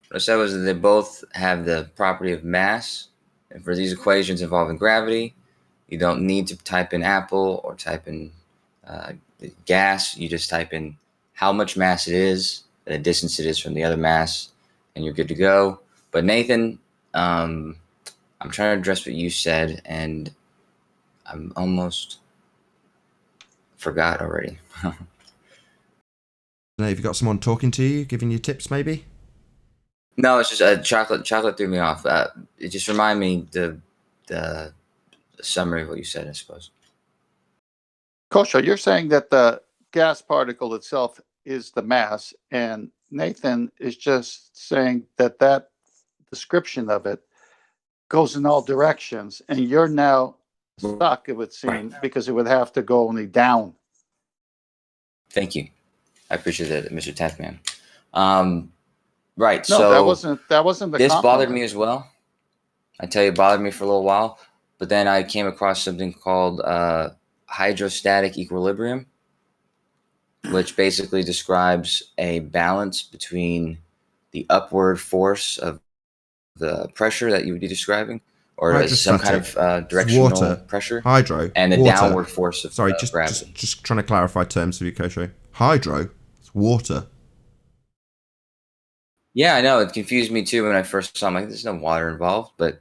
What I said was that they both have the property of mass, and for these equations involving gravity, you don't need to type in apple or type in gas. You just type in how much mass it is, the distance it is from the other mass, and you're good to go. But Nathan, I'm trying to address what you said, and I'm almost forgot already. Now, have you got someone talking to you, giving you tips maybe? No, it's just chocolate. Chocolate threw me off. It just reminded me the summary of what you said, I suppose. Kosha, you're saying that the gas particle itself is the mass, and Nathan is just saying that that description of it goes in all directions, and you're now stuck, it would seem, because it would have to go only down. Thank you. I appreciate that, Mr. Taffman. Right. No, so that wasn't the this compliment. bothered me as well. I tell you, it bothered me for a little while, but then I came across something called hydrostatic equilibrium, which basically describes a balance between the upward force of the pressure that you would be describing, or some kind of directional water. pressure, Hydro. and the water. downward force of gravity. Just trying to clarify terms with you, Kosho. Hydro. It's water. Yeah, I know. It confused me too when I first saw it. I'm like, there's no water involved, but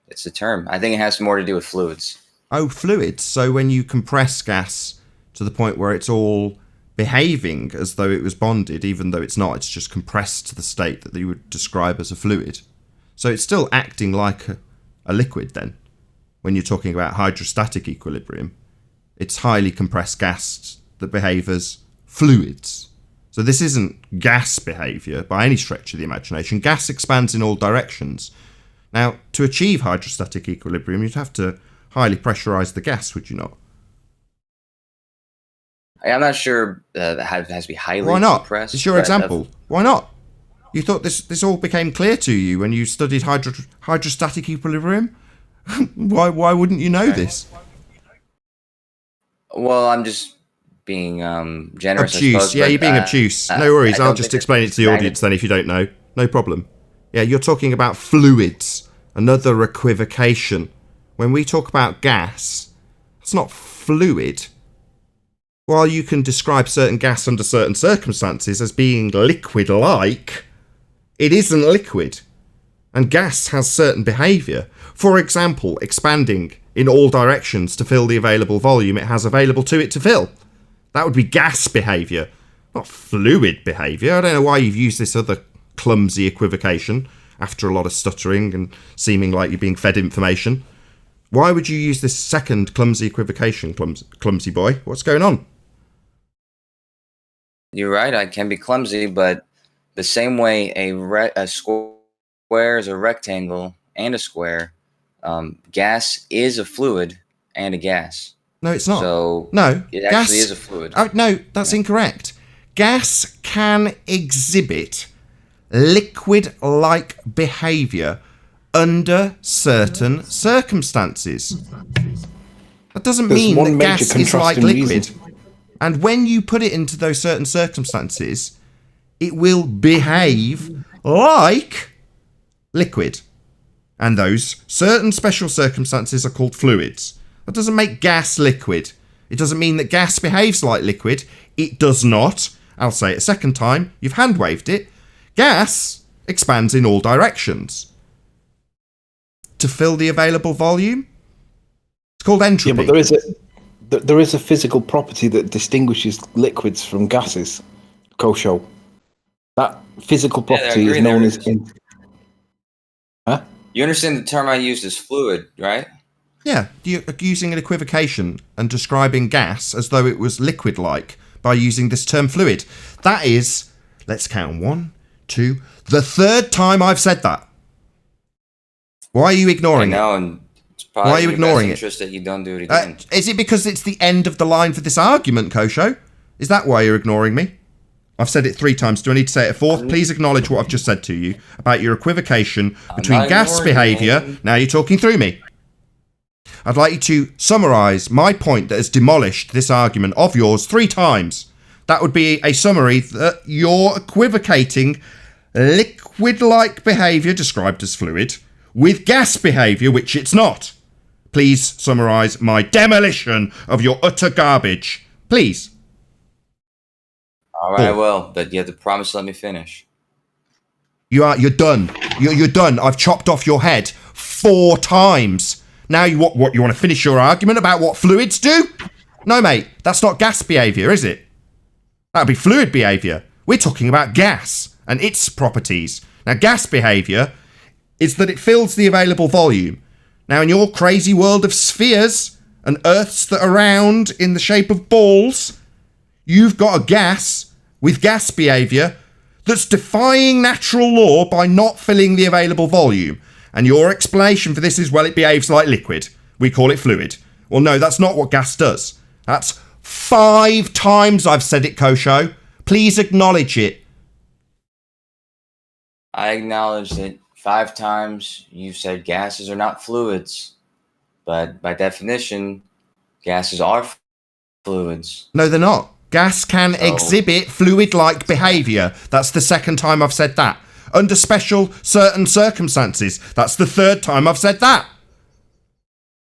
it's a term. I think it has more to do with fluids. Oh, fluids. So when you compress gas to the point where it's all behaving as though it was bonded, even though it's not, it's just compressed to the state that you would describe as a fluid. So it's still acting like a liquid then. When you're talking about hydrostatic equilibrium, it's highly compressed gas that behave as fluids. So this isn't gas behaviour by any stretch of the imagination. Gas expands in all directions. Now, to achieve hydrostatic equilibrium, you'd have to highly pressurise the gas, would you not? I'm not sure that it has to be highly Why not? compressed. It's your example. Why not? You thought this all became clear to you when you studied hydrostatic equilibrium? Why wouldn't you know this? Well, I'm just being generous. Obtuse. I suppose, Yeah, but, you're being obtuse. No worries. I'll just explain it to the magnet- audience then if you don't know. No problem. Yeah, you're talking about fluids. Another equivocation. When we talk about gas, it's not fluid. while you can describe certain gas under certain circumstances as being liquid-like, it isn't liquid. And gas has certain behaviour. For example, expanding in all directions to fill the available volume it has available to it to fill. That would be gas behaviour, not fluid behaviour. I don't know why you've used this other clumsy equivocation after a lot of stuttering and seeming like you're being fed information. Why would you use this second clumsy equivocation, clumsy boy? What's going on? You're right. I can be clumsy, but the same way a square is a rectangle and a square, gas is a fluid and a gas. No, it's not. So no, it gas, actually is a fluid. No, that's incorrect. Gas can exhibit liquid-like behaviour under certain circumstances. That doesn't mean that gas is like liquid. And when you put it into those certain circumstances, it will behave like liquid. And those certain special circumstances are called fluids. That doesn't make gas liquid. It doesn't mean that gas behaves like liquid. It does not. I'll say it a second time. You've hand-waved it. Gas expands in all directions to fill the available volume. It's called entropy. Yeah, but there is a physical property that distinguishes liquids from gases, Kosho. That physical property is known as... Huh? You understand the term I used as fluid, right? Yeah, you're using an equivocation and describing gas as though it was liquid-like by using this term fluid. That is, let's count 1, 2, the third time I've said that. Why are you ignoring it? And it's probably why are you ignoring it? That you don't do it again. Is it because it's the end of the line for this argument, Kosho? Is that why you're ignoring me? I've said it 3 times. Do I need to say it a fourth? Please acknowledge what I've just said to you about your equivocation between gas behaviour. Now you're talking through me. I'd like you to summarise my point that has demolished this argument of yours 3 times. That would be a summary that you're equivocating liquid-like behaviour, described as fluid, with gas behaviour, which it's not. Please summarise my demolition of your utter garbage. Please. All right, well, but you have to promise to let me finish. You're done. You're done. I've chopped off your head 4 times. Now you want to finish your argument about what fluids do? No, mate, that's not gas behaviour, is it? That would be fluid behaviour. We're talking about gas and its properties. Now, gas behaviour is that it fills the available volume. Now, in your crazy world of spheres and Earths that are round in the shape of balls, you've got a gas with gas behaviour that's defying natural law by not filling the available volume. And your explanation for this is, well, it behaves like liquid. We call it fluid. Well, no, that's not what gas does. That's 5 times I've said it, Kosho. Please acknowledge it. I acknowledge it 5 times. You said gases are not fluids. But by definition, gases are fluids. No, they're not. Gas can exhibit fluid-like behaviour. That's the 2nd time I've said that. Under special certain circumstances. That's the 3rd time I've said that.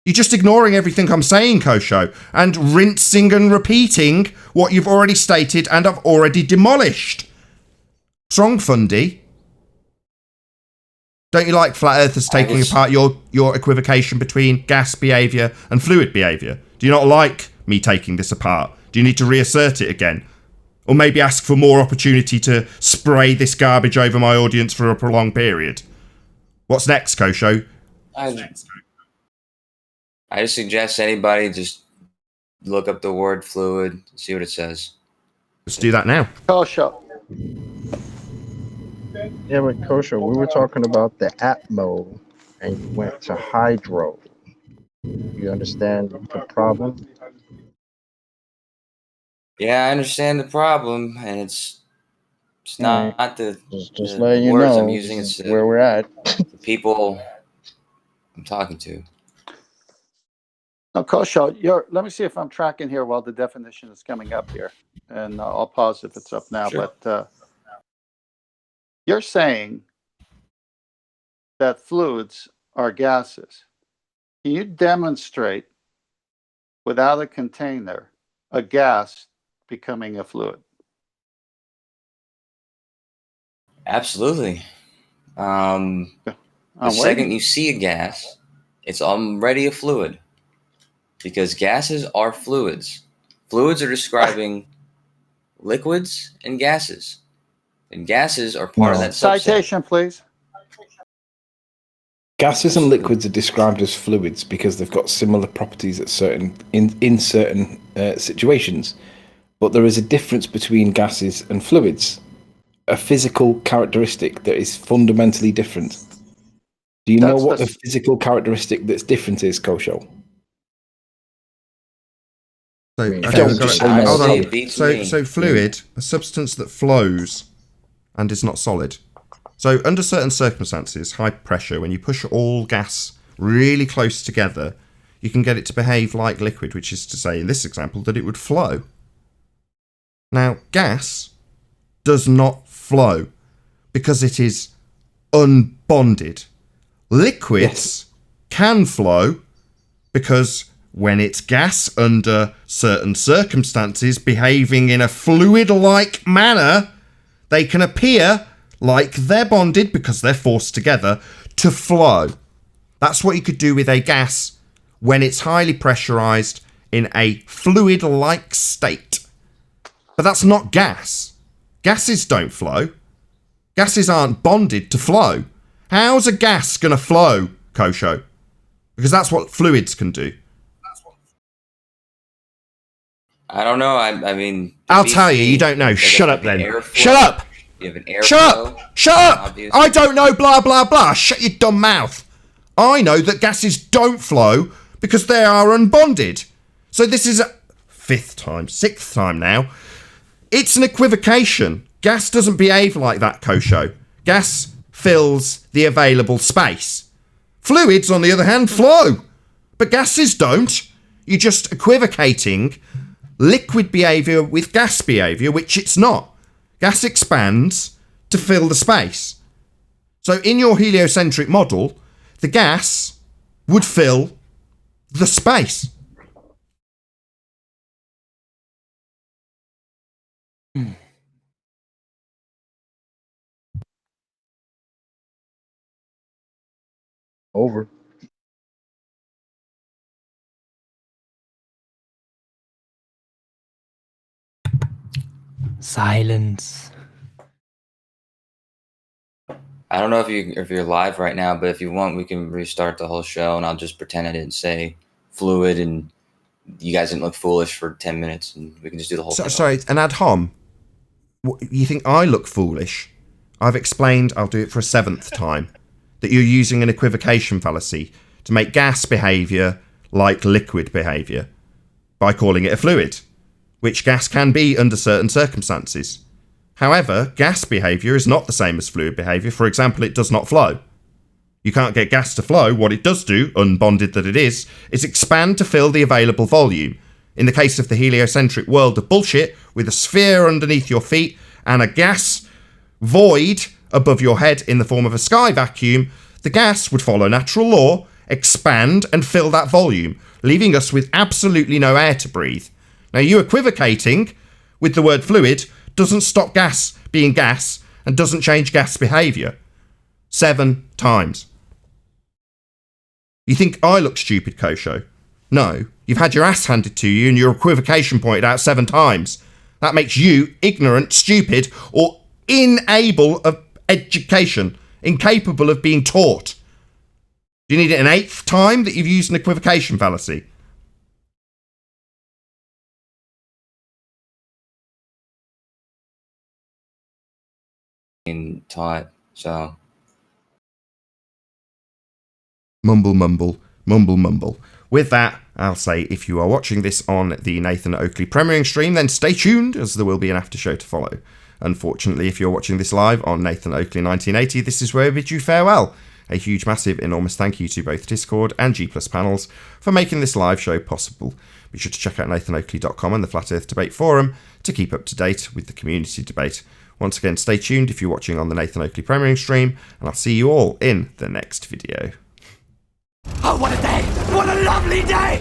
You're just ignoring everything I'm saying, Kosho, and rinsing and repeating what you've already stated and I've already demolished. What's wrong, Fundy? Don't you like flat earthers taking apart your equivocation between gas behaviour and fluid behaviour? Do you not like me taking this apart? Do you need to reassert it again? Or maybe ask for more opportunity to spray this garbage over my audience for a prolonged period? What's next, Kosho? I just suggest anybody just look up the word fluid, see what it says. Let's do that now. Kosho. Yeah, but Kosho, we were talking about the Atmo, and you went to hydro. You understand the problem? Yeah, I understand the problem, and it's not the just the letting you words know I'm using. It's where we're at. The people I'm talking to. Now, Kosho, let me see if I'm tracking here while the definition is coming up here. And I'll pause if it's up now. Sure. But you're saying that fluids are gases. Can you demonstrate without a container a gas becoming a fluid? Absolutely. The I'm second waiting. you see a gas, it's already a fluid because gases are fluids. Fluids are describing liquids and gases, and gases are part of that subset. Citation, please. Gases and liquids are described as fluids because they've got similar properties at in certain situations. But there is a difference between gases and fluids, a physical characteristic that is fundamentally different. Do you know what the physical characteristic that's different is, Kosho? So, Okay, we've got it. Hold on. So fluid, Yeah. a substance that flows and is not solid. So under certain circumstances, high pressure, when you push all gas really close together, you can get it to behave like liquid, which is to say, in this example, that it would flow. Now, gas does not flow because it is unbonded. Liquids can flow because when it's gas under certain circumstances behaving in a fluid-like manner, they can appear like they're bonded because they're forced together to flow. That's what you could do with a gas when it's highly pressurized in a fluid-like state. But that's not gas. Gases don't flow. Gases aren't bonded to flow. How's a gas going to flow, Kosho? Because that's what fluids can do. I don't know. I mean, I'll tell you, you don't know. Shut up then. Shut up! You have an airflow. Shut up! Shut up! I don't know, blah, blah, blah. Shut your dumb mouth. I know that gases don't flow because they are unbonded. So this is a sixth time now. It's an equivocation. Gas doesn't behave like that, Kosho. Gas fills the available space. Fluids, on the other hand, flow. But gases don't. You're just equivocating liquid behaviour with gas behaviour, which it's not. Gas expands to fill the space. So in your heliocentric model, the gas would fill the space. Over. Silence. I don't know if you're live right now, but if you want, we can restart the whole show, and I'll just pretend I didn't say fluid, and you guys didn't look foolish for 10 minutes, and we can just do the whole thing. Sorry, an ad hom. You think I look foolish? I've explained, I'll do it for a 7th time, that you're using an equivocation fallacy to make gas behaviour like liquid behaviour by calling it a fluid, which gas can be under certain circumstances. However, gas behaviour is not the same as fluid behaviour. For example, it does not flow. You can't get gas to flow. What it does do, unbonded that it is expand to fill the available volume. In the case of the heliocentric world of bullshit, with a sphere underneath your feet and a gas void above your head in the form of a sky vacuum, the gas would follow natural law, expand and fill that volume, leaving us with absolutely no air to breathe. Now, you equivocating with the word fluid doesn't stop gas being gas and doesn't change gas behaviour. 7 times. You think I look stupid, Kosho? No. You've had your ass handed to you and your equivocation pointed out 7 times. That makes you ignorant, stupid, or unable of education, incapable of being taught. Do you need it an 8th time that you've used an equivocation fallacy? Taught, so Mumble, mumble, mumble, mumble. With that, I'll say if you are watching this on the Nathan Oakley premiering stream, then stay tuned, as there will be an after show to follow. Unfortunately, if you're watching this live on Nathan Oakley 1980, this is where I bid you farewell. A huge, massive, enormous thank you to both Discord and G+ panels for making this live show possible. Be sure to check out nathanoakley.com and the Flat Earth Debate Forum to keep up to date with the community debate. Once again, stay tuned if you're watching on the Nathan Oakley premiering stream, and I'll see you all in the next video. Oh, what a day! What a lovely day!